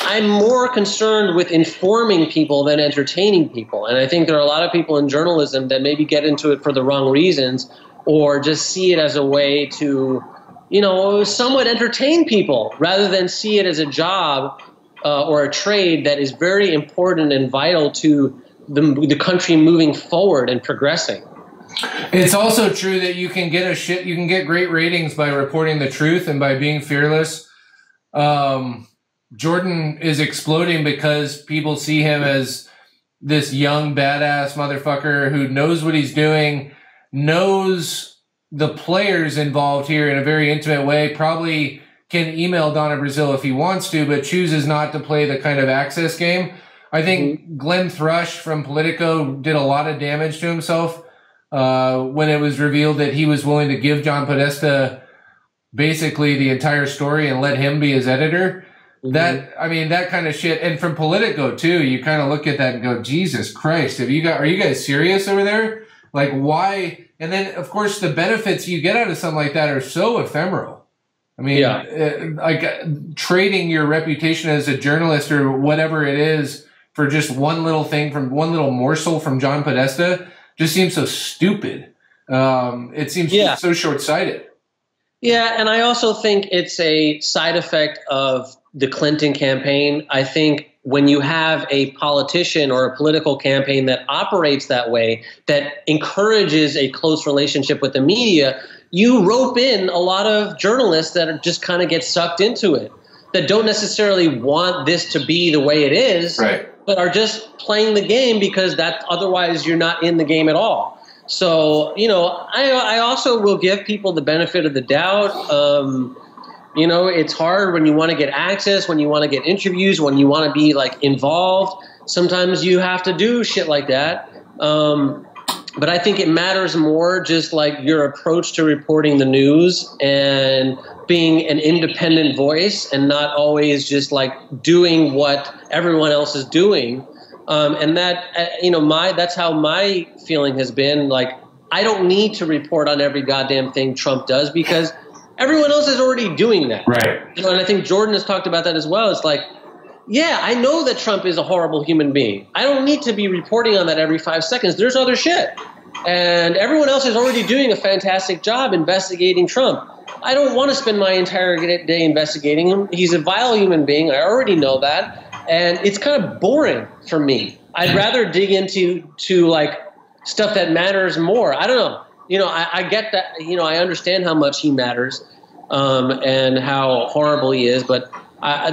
I'm more concerned with informing people than entertaining people. And I think there are a lot of people in journalism that maybe get into it for the wrong reasons, or just see it as a way to, somewhat entertain people rather than see it as a job or a trade that is very important and vital to the country moving forward and progressing.
It's also true that you can get great ratings by reporting the truth and by being fearless. Jordan is exploding because people see him as this young badass motherfucker who knows what he's doing, knows the players involved here in a very intimate way, probably can email Donna Brazile if he wants to, but chooses not to play the kind of access game. I think Glenn Thrush from Politico did a lot of damage to himself when it was revealed that he was willing to give John Podesta basically the entire story and let him be his editor. That kind of shit. And from Politico too, you kind of look at that and go, Jesus Christ, are you guys serious over there? Like, why? And then of course the benefits you get out of something like that are so ephemeral. I mean, trading your reputation as a journalist or whatever it is for just one little thing, from one little morsel from John Podesta, just seems so stupid. It seems so short-sighted.
Yeah, and I also think it's a side effect of the Clinton campaign. I think when you have a politician or a political campaign that operates that way, that encourages a close relationship with the media, you rope in a lot of journalists that are just kind of get sucked into it, that don't necessarily want this to be the way it is,
right,
but are just playing the game because that otherwise you're not in the game at all. So, I also will give people the benefit of the doubt. It's hard when you want to get access, when you want to get interviews, when you want to be like involved. Sometimes you have to do shit like that. But I think it matters more just like your approach to reporting the news and being an independent voice and not always just like doing what everyone else is doing. And that, that's how my feeling has been. Like, I don't need to report on every goddamn thing Trump does because everyone else is already doing that.
Right.
And I think Jordan has talked about that as well. It's like, yeah, I know that Trump is a horrible human being. I don't need to be reporting on that every 5 seconds. There's other shit. And everyone else is already doing a fantastic job investigating Trump. I don't want to spend my entire day investigating him. He's a vile human being. I already know that. And it's kind of boring for me. I'd rather dig into like stuff that matters more. I don't know. I get that. I understand how much he matters and how horrible he is. But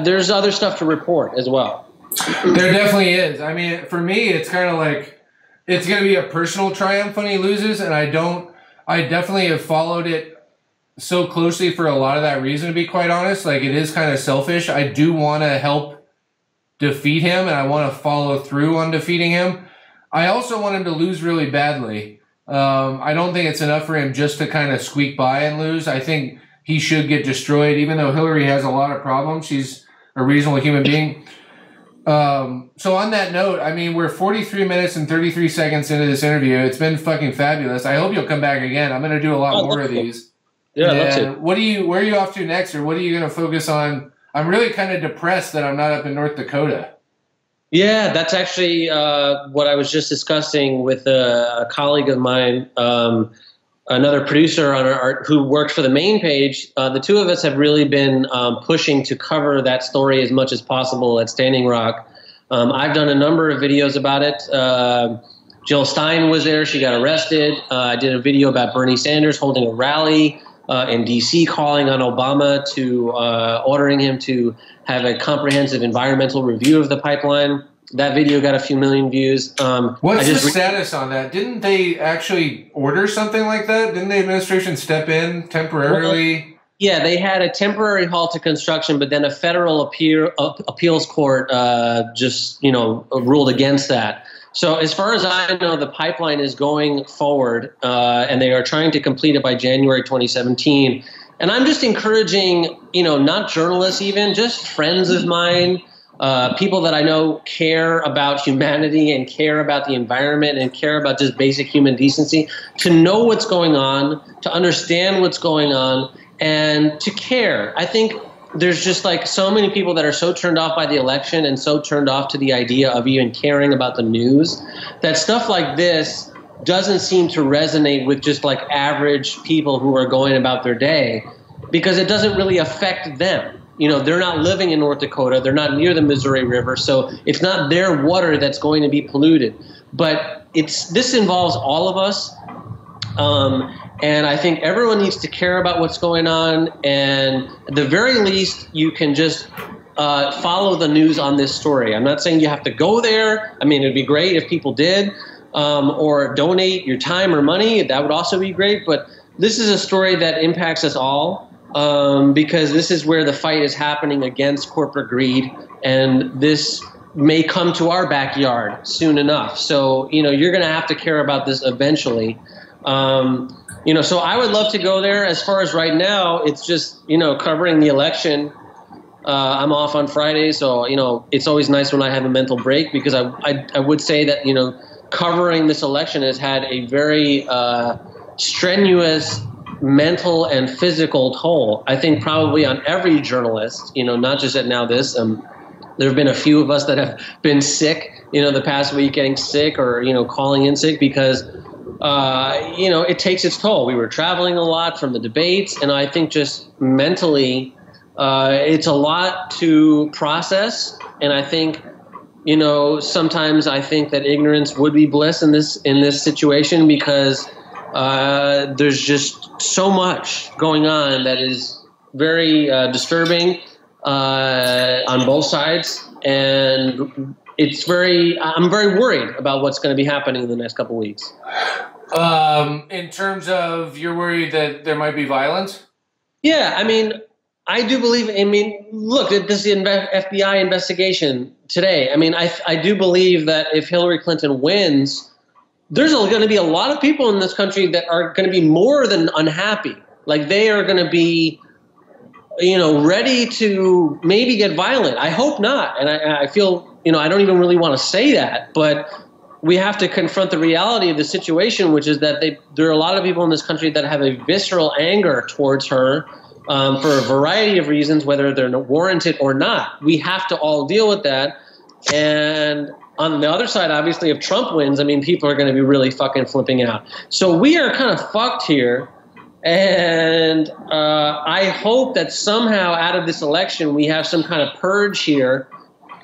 there's other stuff to report as well.
There definitely is. I mean, for me, it's kind of like it's going to be a personal triumph when he loses, and I definitely have followed it so closely for a lot of that reason, to be quite honest. Like, it is kind of selfish. I do want to help defeat him, and I want to follow through on defeating him. I also want him to lose really badly. I don't think it's enough for him just to kind of squeak by and lose. I think he should get destroyed, even though Hillary has a lot of problems. She's a reasonable human being. So on that note, I mean, we're 43 minutes and 33 seconds into this interview. It's been fucking fabulous. I hope you'll come back again. I'm going to do a lot more of these.
Yeah, that's it.
Where are you off to next, or what are you going to focus on? I'm really kind of depressed that I'm not up in North Dakota.
Yeah, that's actually what I was just discussing with a colleague of mine, another producer on who worked for the main page. The two of us have really been pushing to cover that story as much as possible at Standing Rock. I've done a number of videos about it. Jill Stein was there. She got arrested. I did a video about Bernie Sanders holding a rally in D.C., calling on Obama to ordering him to have a comprehensive environmental review of the pipeline. That video got a few million views.
What's the status on that? Didn't they actually order something like that? Didn't the administration step in temporarily?
Yeah, they had a temporary halt to construction, but then a federal appeals court just ruled against that. So as far as I know, the pipeline is going forward, and they are trying to complete it by January 2017. And I'm just encouraging, not journalists even, just friends of mine, people that I know care about humanity and care about the environment and care about just basic human decency, to know what's going on, to understand what's going on, and to care. I think there's just like so many people that are so turned off by the election and so turned off to the idea of even caring about the news that stuff like this doesn't seem to resonate with just like average people who are going about their day, because it doesn't really affect them. They're not living in North Dakota. They're not near the Missouri River. So it's not their water that's going to be polluted. But this involves all of us. And I think everyone needs to care about what's going on. And at the very least, you can just follow the news on this story. I'm not saying you have to go there. I mean, it'd be great if people did, or donate your time or money. That would also be great. But this is a story that impacts us all, because this is where the fight is happening against corporate greed. And this may come to our backyard soon enough. So, you're going to have to care about this eventually. So I would love to go there. As far as right now, it's just, covering the election. I'm off on Friday, so, it's always nice when I have a mental break, because I would say that, covering this election has had a very strenuous mental and physical toll. I think probably on every journalist, not just at Now This. There have been a few of us that have been sick, the past week, getting sick or, calling in sick because it takes its toll. We were traveling a lot from the debates, and I think just mentally, it's a lot to process. And I think, sometimes I think that ignorance would be bliss in this situation, because There's just so much going on that is very disturbing on both sides, and I'm very worried about what's going to be happening in the next couple of weeks.
In terms of, you're worried that there might be violence?
Yeah, I mean, I do believe. I mean, look, this is the FBI investigation today. I mean, I do believe that if Hillary Clinton wins, there's going to be a lot of people in this country that are going to be more than unhappy. Like, they are going to be, ready to maybe get violent. I hope not. And I feel, I don't even really want to say that, but we have to confront the reality of the situation, which is that there are a lot of people in this country that have a visceral anger towards her for a variety of reasons, whether they're warranted or not. We have to all deal with that. And on the other side, obviously, if Trump wins, I mean, people are going to be really fucking flipping out. So we are kind of fucked here. And I hope that somehow out of this election, we have some kind of purge here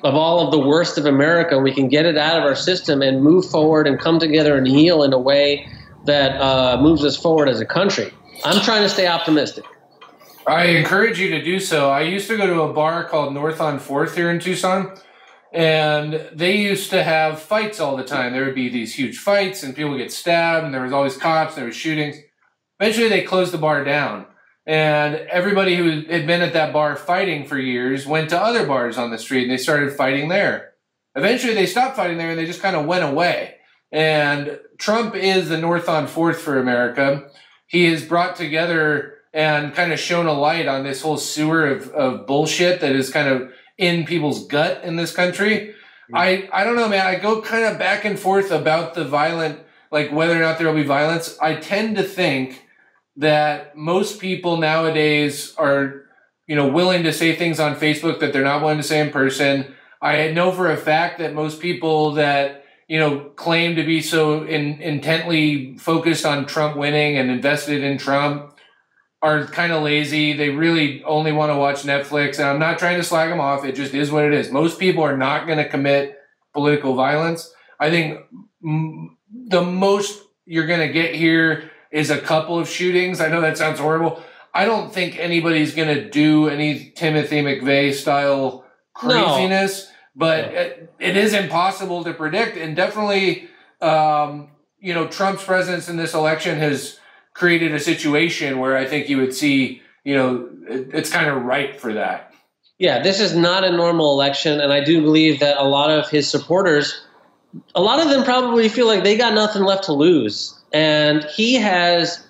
of all of the worst of America. We can get it out of our system and move forward and come together and heal in a way that moves us forward as a country. I'm trying to stay optimistic.
I encourage you to do so. I used to go to a bar called North on 4th here in Tucson, and they used to have fights all the time. There would be these huge fights, and people would get stabbed, and there was always cops, there was shootings. Eventually, they closed the bar down, and everybody who had been at that bar fighting for years went to other bars on the street, and they started fighting there. Eventually, they stopped fighting there, and they just kind of went away. And Trump is the North on 4th for America. He has brought together and kind of shone a light on this whole sewer of bullshit that is kind of in people's gut in this country. I don't know, man. I go kind of back and forth about the violent, like whether or not there will be violence. I tend to think that most people nowadays are, willing to say things on Facebook that they're not willing to say in person. I know for a fact that most people that, claim to be so intently focused on Trump winning and invested in Trump are kind of lazy. They really only want to watch Netflix. And I'm not trying to slag them off. It just is what it is. Most people are not going to commit political violence. I think the most you're going to get here is a couple of shootings. I know that sounds horrible. I don't think anybody's going to do any Timothy McVeigh style craziness, but it is impossible to predict. And definitely, Trump's presence in this election has created a situation where I think you would see, it's kind of ripe for that.
Yeah, this is not a normal election. And I do believe that a lot of his supporters, a lot of them probably feel like they got nothing left to lose. And he has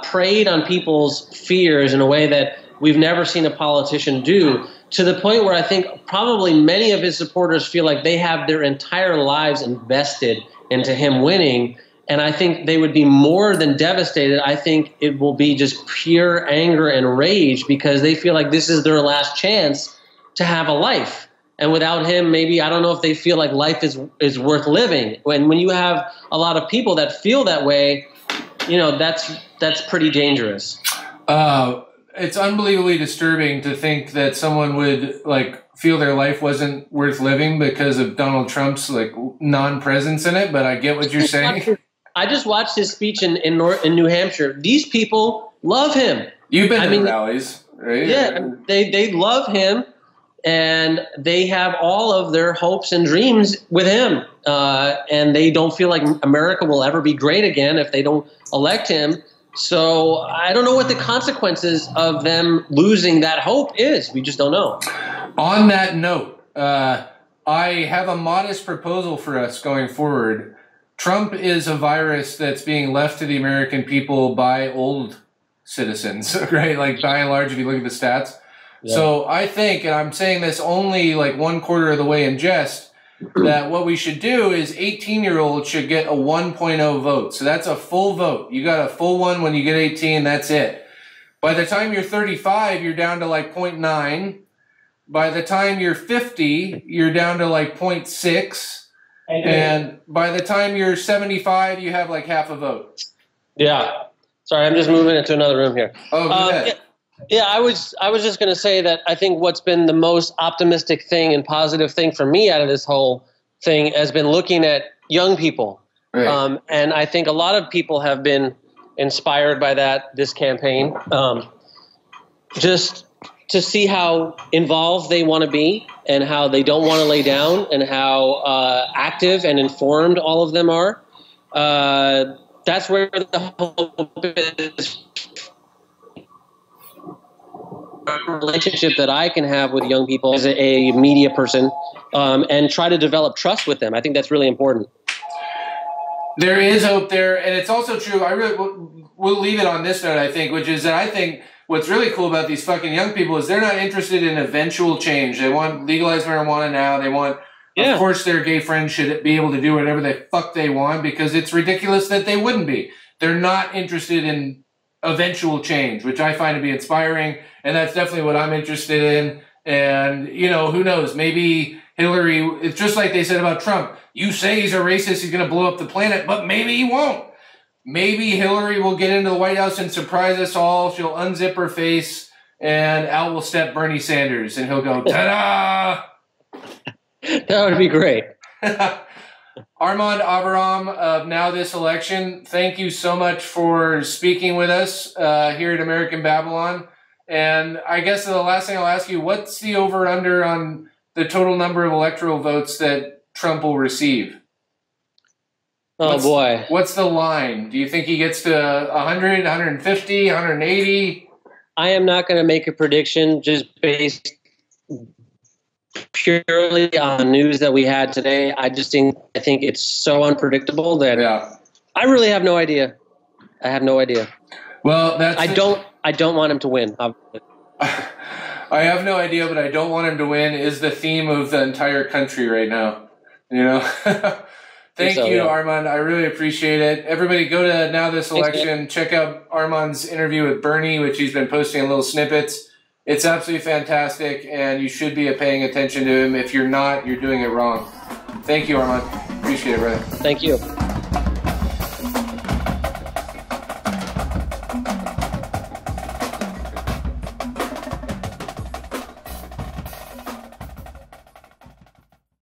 preyed on people's fears in a way that we've never seen a politician do, to the point where I think probably many of his supporters feel like they have their entire lives invested into him winning. And I think they would be more than devastated. I think it will be just pure anger and rage because they feel like this is their last chance to have a life. And without him, maybe, I don't know if they feel like life is worth living. When you have a lot of people that feel that way, that's pretty dangerous.
It's unbelievably disturbing to think that someone would feel their life wasn't worth living because of Donald Trump's non-presence in it. But I get what you're saying.
I just watched his speech in New Hampshire. These people love him.
You've been to rallies, right?
Yeah, they love him, and they have all of their hopes and dreams with him. And they don't feel like America will ever be great again if they don't elect him. So I don't know what the consequences of them losing that hope is. We just don't know.
On that note, I have a modest proposal for us going forward. Trump is a virus that's being left to the American people by old citizens, right? By and large, if you look at the stats. Yeah. So I think, and I'm saying this only 1/4 of the way in jest, that what we should do is 18-year-olds should get a 1.0 vote. So that's a full vote. You got a full one when you get 18, that's it. By the time you're 35, you're down to 0.9. By the time you're 50, you're down to 0.6. And by the time you're 75, you have half a vote.
Yeah. Sorry, I'm just moving into another room here.
Oh, go ahead.
Yeah, I was just going to say that I think what's been the most optimistic thing and positive thing for me out of this whole thing has been looking at young people
Right.
And I think a lot of people have been inspired by this campaign, just to see how involved they want to be and how they don't want to lay down and how active and informed all of them are. That's where the hope is. Relationship that I can have with young people as a media person, and try to develop trust with them. I think that's really important.
There is hope there, and it's also true. We'll leave it on this note, I think, which is that I think what's really cool about these fucking young people is they're not interested in eventual change. They want legalized marijuana now. They want, of course, their gay friends should be able to do whatever the fuck they want, because it's ridiculous that they wouldn't be. They're not interested in eventual change, which I find to be inspiring, and that's definitely what I'm interested in. And, you know, who knows? Maybe Hillary, it's just like they said about Trump. You say he's a racist, he's going to blow up the planet, but maybe he won't. Maybe Hillary will get into the White House and surprise us all. She'll unzip her face, and out will step Bernie Sanders, and he'll go, ta-da!
That would be great.
Armand Aviram of Now This Election, thank you so much for speaking with us here at American Babylon. And I guess the last thing I'll ask you, what's the over-under on the total number of electoral votes that Trump will receive?
Boy.
What's the line? Do you think he gets to 100, 150, 180?
I am not going to make a prediction just based purely on news that we had today. I think it's so unpredictable that I really have no idea. I have no idea.
Well,
I don't want him to win.
I have no idea, but I don't want him to win is the theme of the entire country right now. You know? Thank you, Armand. I really appreciate it. Everybody go to Now This Election. Check out Armand's interview with Bernie, which he's been posting in little snippets. It's absolutely fantastic, and you should be paying attention to him. If you're not, you're doing it wrong. Thank you, Armand. Appreciate it, brother.
Thank you.